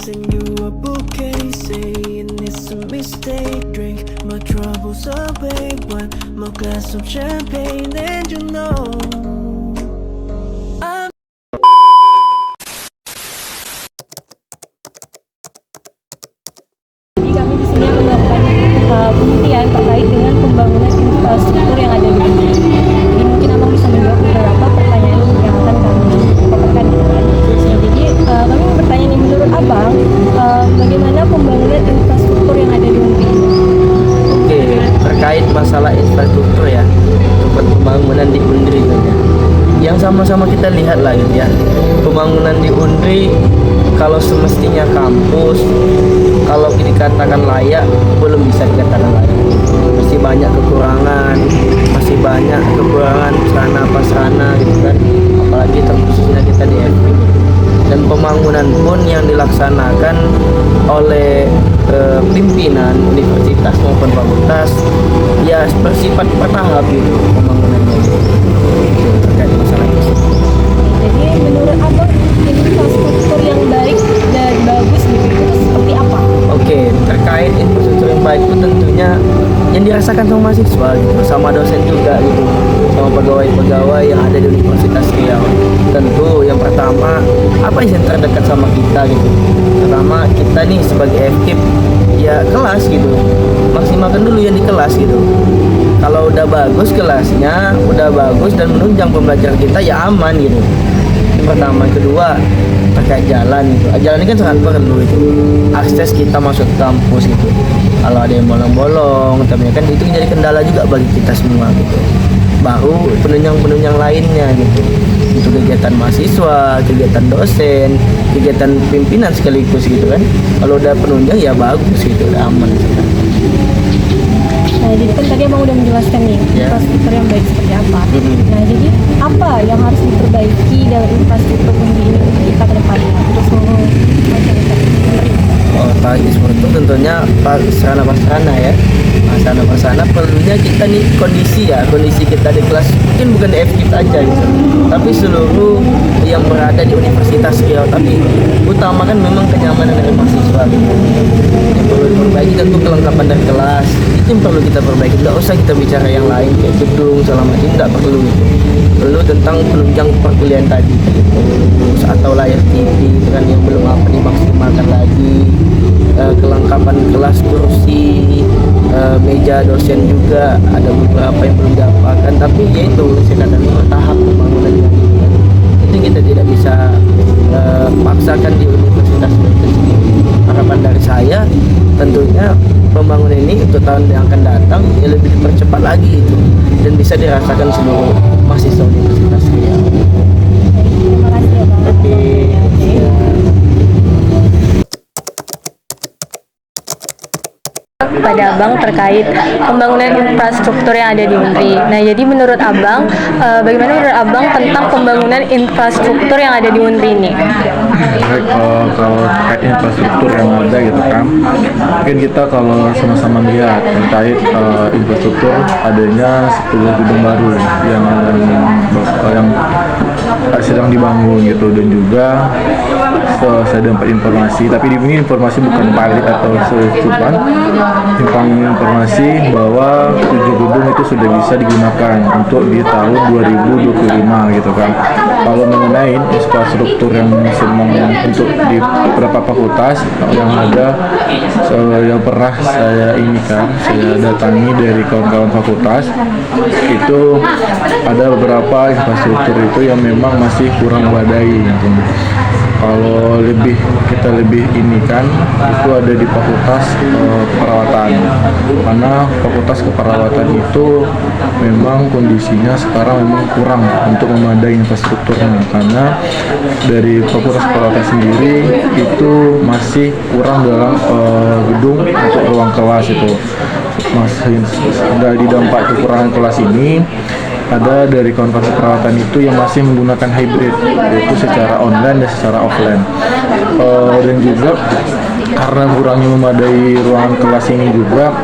send you a bouquet, saying it's a mistake. Drink my troubles away, one more glass of champagne, and you know I'm. Jadi kami di sini akan melakukan penelitian terkait dengan pembangunan infrastruktur yang ada di sini. Jadi mungkin abang bisa menjawab beberapa pertanyaan yang akan kami paparkan gitu kan. Nah, jadi kami mau bertanya nih, menurut abang bagaimana pembangunan infrastruktur yang ada di Unri ini? Oke, terkait masalah infrastruktur ya, tempat pembangunan di Unri gitu ya. Yang sama-sama kita lihat lah gitu ya. Pembangunan di Unri kalau semestinya kampus, kalau dikatakan layak, belum bisa dikatakan layak. Masih banyak kekurangan, sarana prasarana gitu kan. Apalagi terkhususnya kita di FP. Dan pembangunan pun yang dilaksanakan oleh pimpinan universitas maupun fakultas ya bersifat bertahap gitu pembangunannya. Itu terkait masalah itu. Jadi menurut abang infrastruktur yang baik dan bagus gitu itu seperti apa? Oke, terkait infrastruktur yang baik itu tentunya yang dirasakan sama mahasiswa gitu, sama dosen juga gitu, sama pegawai-pegawai yang ada di Universitas Riau. Tentu yang pertama apa yang terdekat sama kita gitu. Pertama kita nih sebagai FKIP ya kelas gitu, maksimalkan dulu yang di kelas gitu. Kalau udah bagus kelasnya, udah bagus dan menunjang pembelajaran kita ya aman gitu. Yang pertama, kedua terkait jalan gitu. Jalan ini kan sangat perlu itu. Akses kita masuk kampus gitu. Kalau ada yang bolong-bolong, tapi kan itu menjadi kendala juga bagi kita semua gitu. Baru penunjang-penunjang lainnya gitu. Untuk kegiatan mahasiswa, kegiatan dosen, kegiatan pimpinan sekaligus gitu kan. Kalau udah penunjang ya bagus gitu, udah aman gitu. Nah, jadi kan tadi abang udah menjelaskan nih infrastruktur yang baik seperti apa. Nah, jadi apa yang harus diperbaiki dalam infrastruktur Unri ini untuk kita ke depannya untuk seluruh masyarakat Unri? Pagi seperti itu tentunya sarana-prasarana ya. Sarana-prasarana perlunya kita nih kondisi kita di kelas mungkin bukan di FKIP aja gitu, tapi seluruh yang berada di Universitas Riau. Tapi utamakan memang kenyamanan dari mahasiswa gitu. Yang perlu diperbaiki tentu kelengkapan dari kelas, itu yang perlu kita perbaiki. Tidak usah kita bicara yang lain kayak gedung segala macam, tidak perlu gitu. Perlu tentang penunjang perkuliahan tadi gitu. Atau layar TV itu kan yang belum apa dimaksimalkan lagi. Kelengkapan kelas, kursi, meja dosen juga ada beberapa yang belum diapakan, tapi yaitu saya katakan bertahap pembangunannya gitu kan. Itu kita tidak bisa paksakan di universitas itu sendiri. Harapan dari saya tentunya pembangunan ini untuk tahun yang akan datang ya lebih dipercepat lagi itu dan bisa dirasakan seluruh mahasiswa Universitas Riau. Terima kasih ya Bang. Oke. Kepada abang terkait pembangunan infrastruktur yang ada di Unri. Nah, jadi menurut abang, bagaimana menurut abang tentang pembangunan infrastruktur yang ada di Unri ini? Baik, kalau terkait infrastruktur yang ada gitu kan, mungkin kita kalau sama-sama melihat terkait infrastruktur adanya 10 gedung baru yang sedang dibangun gitu, dan juga saya dapat informasi, tapi ini informasi bukan valid atau sesuatu, tentang informasi bahwa 7 gedung itu sudah bisa digunakan untuk di tahun 2025 gitu kan. Kalau mengenai infrastruktur yang semang untuk di beberapa fakultas yang ada, yang pernah saya datangi dari kawan-kawan fakultas, itu ada beberapa infrastruktur itu yang memang masih kurang memadai gitu. Kalau kita lebih ini kan itu ada di fakultas keperawatan, karena fakultas keperawatan itu memang kondisinya sekarang memang kurang untuk memadai infrastrukturnya, karena dari fakultas keperawatan sendiri itu masih kurang dalam gedung untuk ruang kelas itu. Masih dari dampak kekurangan kelas ini ada dari kawan-kawan perawatan itu yang masih menggunakan hybrid, yaitu secara online dan secara offline. Dan juga karena kurangnya memadai ruangan kelas ini juga,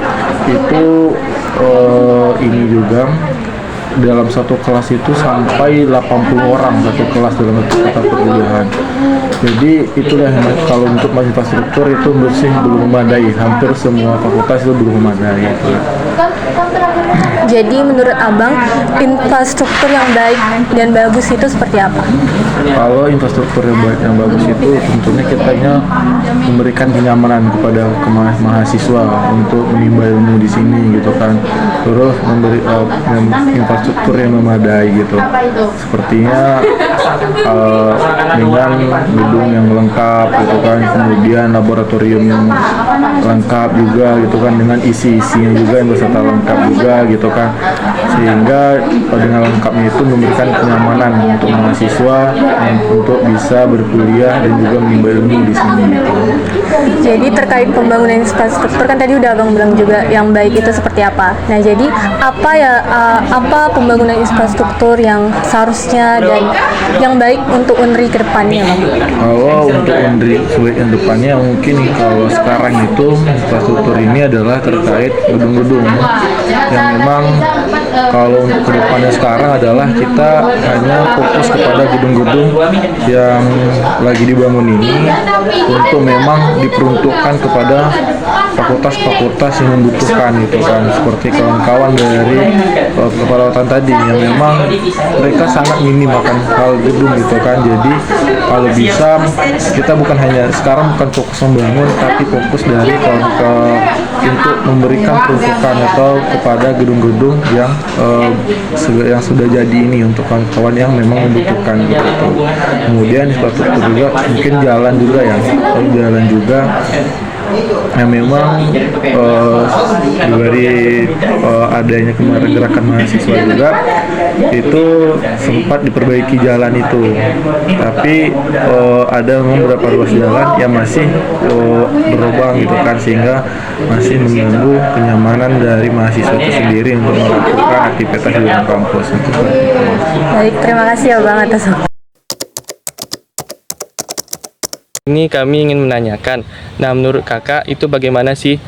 itu ini juga dalam satu kelas itu sampai 80 orang satu kelas dalam satu mata perkuliahan. Jadi itulah kalau untuk infrastruktur itu menurut sih belum memadai, hampir semua fakultas itu belum memadai gitu. Jadi menurut Abang, infrastruktur yang baik dan bagus itu seperti apa? Kalau infrastruktur yang baik dan bagus itu tentunya kitanya memberikan kenyamanan kepada mahasiswa untuk menimba ilmu di sini gitu kan. Terus memberi infrastruktur yang memadai gitu. Sepertinya dengan gedung yang lengkap gitu kan, kemudian laboratorium yang lengkap juga gitu kan, dengan isi-isinya juga yang beserta lengkap juga gitu kan, sehingga dengan lengkapnya itu memberikan kenyamanan untuk mahasiswa untuk bisa berkuliah dan juga menimba ilmu di sini gitu. Jadi terkait pembangunan infrastruktur kan tadi udah Abang bilang juga yang baik itu seperti apa. Nah, jadi apa pembangunan infrastruktur yang seharusnya dan yang baik untuk UNRI ke depannya, Bang? Kalau untuk UNRI sebagai depannya mungkin kalau sekarang itu infrastruktur ini adalah terkait gedung-gedung yang memang kalau untuk kedepannya sekarang adalah kita hanya fokus kepada gedung-gedung yang lagi dibangun ini untuk memang diperuntukkan kepada fakultas-fakultas yang membutuhkan gitu kan, seperti kawan-kawan dari keperawatan tadi yang memang mereka sangat minim akan hal gedung gitu kan. Jadi kalau bisa kita bukan hanya sekarang bukan fokus membangun, tapi fokus dari untuk memberikan peruntukan atau kepada gedung-gedung yang sudah jadi ini untuk kawan-kawan yang memang membutuhkan gitu. Kemudian infrastruktur juga mungkin jalan juga ya, jalan juga yang memang dari adanya kemarin gerakan mahasiswa juga itu sempat diperbaiki jalan itu, tapi ada memang beberapa ruas jalan yang masih berlubang gitu kan, sehingga masih mengganggu kenyamanan dari mahasiswa itu sendiri untuk melakukan aktivitas di dalam kampus. Baik, terima kasih ya Bang atas waktu. Ini kami ingin menanyakan, nah menurut kakak itu bagaimana sih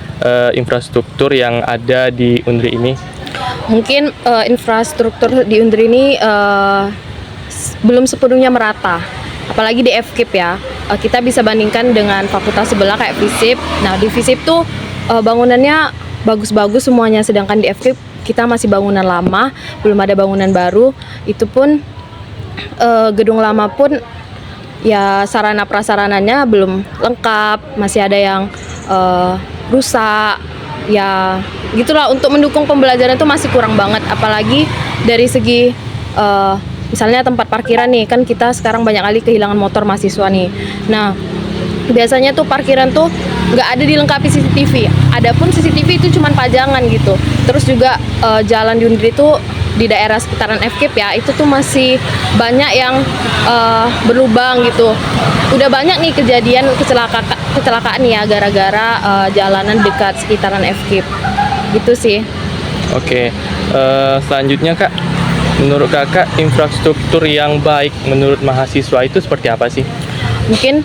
infrastruktur yang ada di UNRI ini? Mungkin infrastruktur di UNRI ini belum sepenuhnya merata, apalagi di FKIP ya. Kita bisa bandingkan dengan fakultas sebelah kayak FISIP. Nah di FISIP tuh bangunannya bagus-bagus semuanya, sedangkan di FKIP kita masih bangunan lama, belum ada bangunan baru. Itu pun gedung lama pun ya sarana prasarananya belum lengkap, masih ada yang rusak ya gitulah. Untuk mendukung pembelajaran itu masih kurang banget, apalagi dari segi misalnya tempat parkiran nih, kan kita sekarang banyak kali kehilangan motor mahasiswa nih. Nah biasanya tuh parkiran tuh nggak ada dilengkapi CCTV, adapun CCTV itu cuman pajangan gitu. Terus juga jalan di UNRI itu di daerah sekitaran FKIP ya, itu tuh masih banyak yang berlubang gitu. Udah banyak nih kejadian kecelakaan ya gara-gara jalanan dekat sekitaran FKIP gitu sih. Oke, selanjutnya kak, menurut kakak infrastruktur yang baik menurut mahasiswa itu seperti apa sih? Mungkin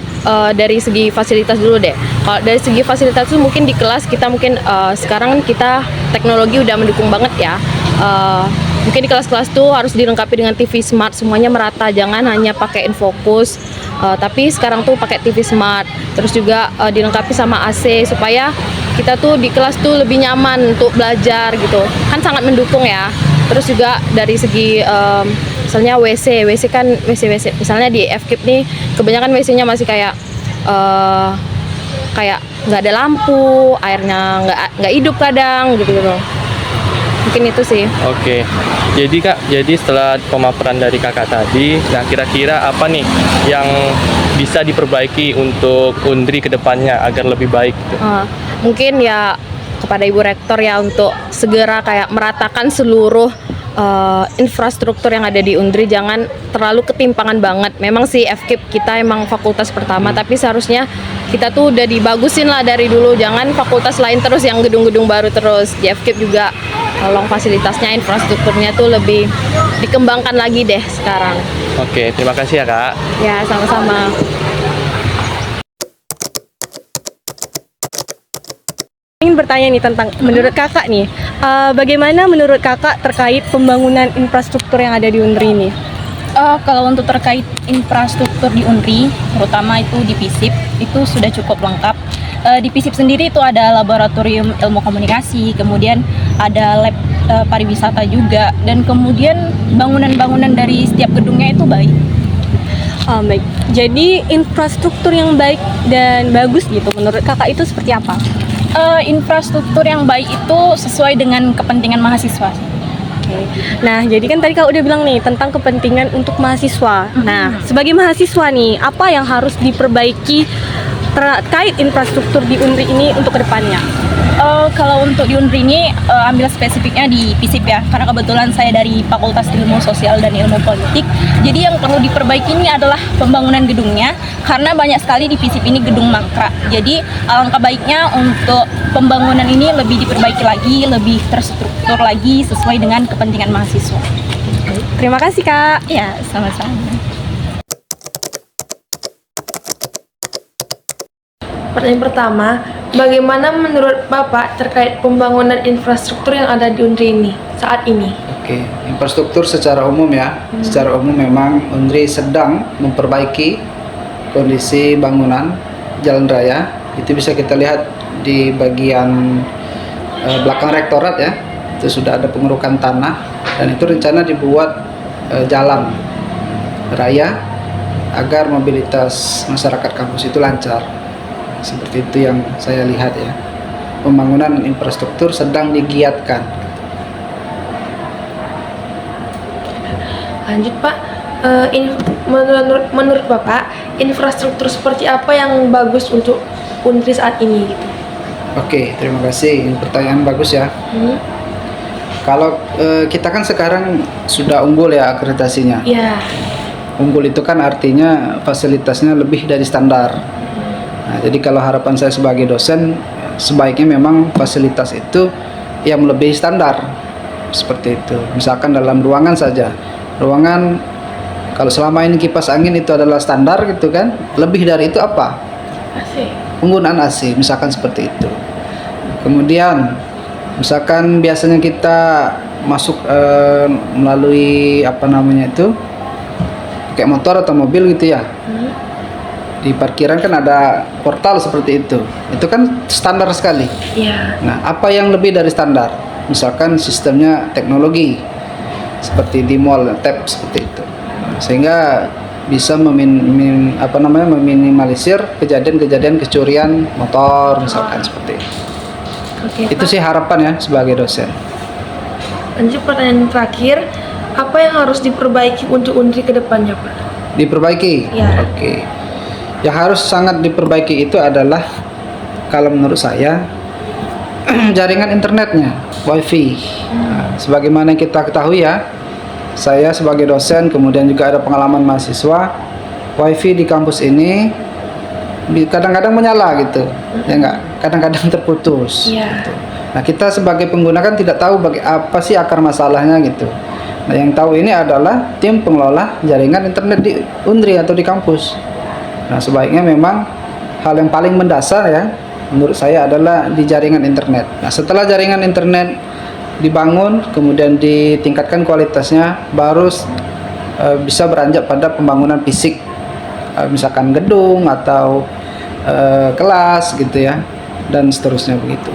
dari segi fasilitas dulu deh. Kalau dari segi fasilitas itu mungkin di kelas kita mungkin sekarang kita teknologi udah mendukung banget ya. Mungkin di kelas-kelas tuh harus dilengkapi dengan TV smart, semuanya merata, jangan hanya pakai infocus, tapi sekarang tuh pakai TV smart. Terus juga dilengkapi sama AC supaya kita tuh di kelas tuh lebih nyaman untuk belajar gitu. Kan sangat mendukung ya. Terus juga dari segi misalnya WC kan WC misalnya di FKIP nih kebanyakan WC-nya masih kayak nggak ada lampu, airnya nggak hidup kadang gitu. Mungkin itu sih. Oke, jadi setelah pemaparan dari kakak tadi, nah kira-kira apa nih yang bisa diperbaiki untuk UNRI ke depannya agar lebih baik gitu? Mungkin ya kepada Ibu Rektor ya untuk segera kayak meratakan seluruh infrastruktur yang ada di UNRI, jangan terlalu ketimpangan banget. Memang sih FKIP kita emang fakultas pertama, tapi seharusnya kita tuh udah dibagusin lah dari dulu, jangan fakultas lain terus yang gedung-gedung baru terus. Di FKIP juga tolong fasilitasnya, infrastrukturnya tuh lebih dikembangkan lagi deh sekarang. Oke, terima kasih ya kak. Ya, sama-sama. ingin bertanya nih tentang menurut kakak nih, bagaimana menurut kakak terkait pembangunan infrastruktur yang ada di UNRI ini? Kalau untuk terkait infrastruktur di UNRI, terutama itu di FISIP, itu sudah cukup lengkap. Di FISIP sendiri itu ada laboratorium ilmu komunikasi, kemudian ada lab pariwisata juga, dan kemudian bangunan-bangunan dari setiap gedungnya itu baik. Baik, jadi infrastruktur yang baik dan bagus gitu, menurut kakak itu seperti apa? Infrastruktur yang baik itu sesuai dengan kepentingan mahasiswa. Oke. Nah, jadi kan tadi kak udah bilang nih tentang kepentingan untuk mahasiswa. Nah, sebagai mahasiswa nih, apa yang harus diperbaiki terkait infrastruktur di UNRI ini untuk kedepannya? Kalau untuk di UNRI ini ambil spesifiknya di FISIP ya, karena kebetulan saya dari Fakultas Ilmu Sosial dan Ilmu Politik. Jadi yang perlu diperbaiki ini adalah pembangunan gedungnya, karena banyak sekali di FISIP ini gedung mangkrak. Jadi alangkah baiknya untuk pembangunan ini lebih diperbaiki lagi, lebih terstruktur lagi sesuai dengan kepentingan mahasiswa. Terima kasih kak. Ya, sama-sama. Pertanyaan pertama, bagaimana menurut Bapak terkait pembangunan infrastruktur yang ada di UNRI ini saat ini? Oke, infrastruktur secara umum ya. Secara umum memang UNRI sedang memperbaiki kondisi bangunan jalan raya. Itu bisa kita lihat di bagian belakang rektorat ya. Itu sudah ada pengerukan tanah dan itu rencana dibuat jalan raya agar mobilitas masyarakat kampus itu lancar. Seperti itu yang saya lihat ya. Pembangunan infrastruktur sedang digiatkan. Lanjut Pak, menurut Bapak, infrastruktur seperti apa yang bagus untuk UNRI saat ini? Gitu? Oke, terima kasih. Ini pertanyaan bagus ya. Kalau kita kan sekarang sudah unggul ya akreditasinya. Ya. Unggul itu kan artinya fasilitasnya lebih dari standar. Nah, jadi kalau harapan saya sebagai dosen, sebaiknya memang fasilitas itu yang melebihi standar. Seperti itu. Misalkan dalam ruangan saja. Ruangan, kalau selama ini kipas angin itu adalah standar gitu kan, lebih dari itu apa? AC. Penggunaan AC, misalkan seperti itu. Kemudian, misalkan biasanya kita masuk melalui apa namanya itu, pakai motor atau mobil gitu ya. Di parkiran kan ada portal seperti itu kan standar sekali. Iya. Nah, apa yang lebih dari standar? Misalkan sistemnya teknologi seperti di mall, tap seperti itu, sehingga bisa meminimalisir kejadian-kejadian kecurian motor misalkan seperti itu. Oke, Itu Pak. sih harapan ya sebagai dosen. Lanjut pertanyaan terakhir, apa yang harus diperbaiki untuk UNRI ke depannya Pak? Diperbaiki. Ya. Oke. Yang harus sangat diperbaiki itu adalah kalau menurut saya jaringan internetnya, wifi. Nah, sebagaimana kita ketahui ya, saya sebagai dosen kemudian juga ada pengalaman mahasiswa, wifi di kampus ini kadang-kadang menyala gitu, ya enggak, kadang-kadang terputus. Iya. Gitu. Nah, kita sebagai pengguna kan tidak tahu apa sih akar masalahnya gitu. Nah, yang tahu ini adalah tim pengelola jaringan internet di UNRI atau di kampus. Nah, sebaiknya memang hal yang paling mendasar ya menurut saya adalah di jaringan internet. Nah, setelah jaringan internet dibangun kemudian ditingkatkan kualitasnya, baru bisa beranjak pada pembangunan fisik, misalkan gedung atau kelas gitu ya, dan seterusnya begitu.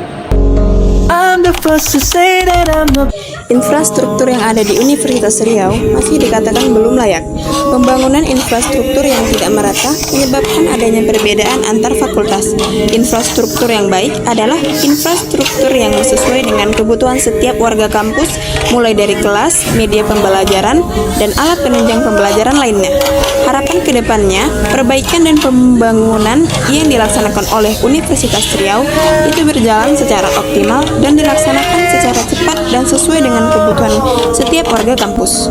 I'm the first to say that I'm the Infrastruktur yang ada di Universitas Riau masih dikatakan belum layak. Pembangunan infrastruktur yang tidak merata menyebabkan adanya perbedaan antar fakultas. Infrastruktur yang baik adalah infrastruktur yang sesuai dengan kebutuhan setiap warga kampus, mulai dari kelas, media pembelajaran, dan alat penunjang pembelajaran lainnya. Harapan kedepannya, perbaikan dan pembangunan yang dilaksanakan oleh Universitas Riau itu berjalan secara optimal dan dilaksanakan secara cepat dan sesuai dengan kebutuhan setiap warga kampus.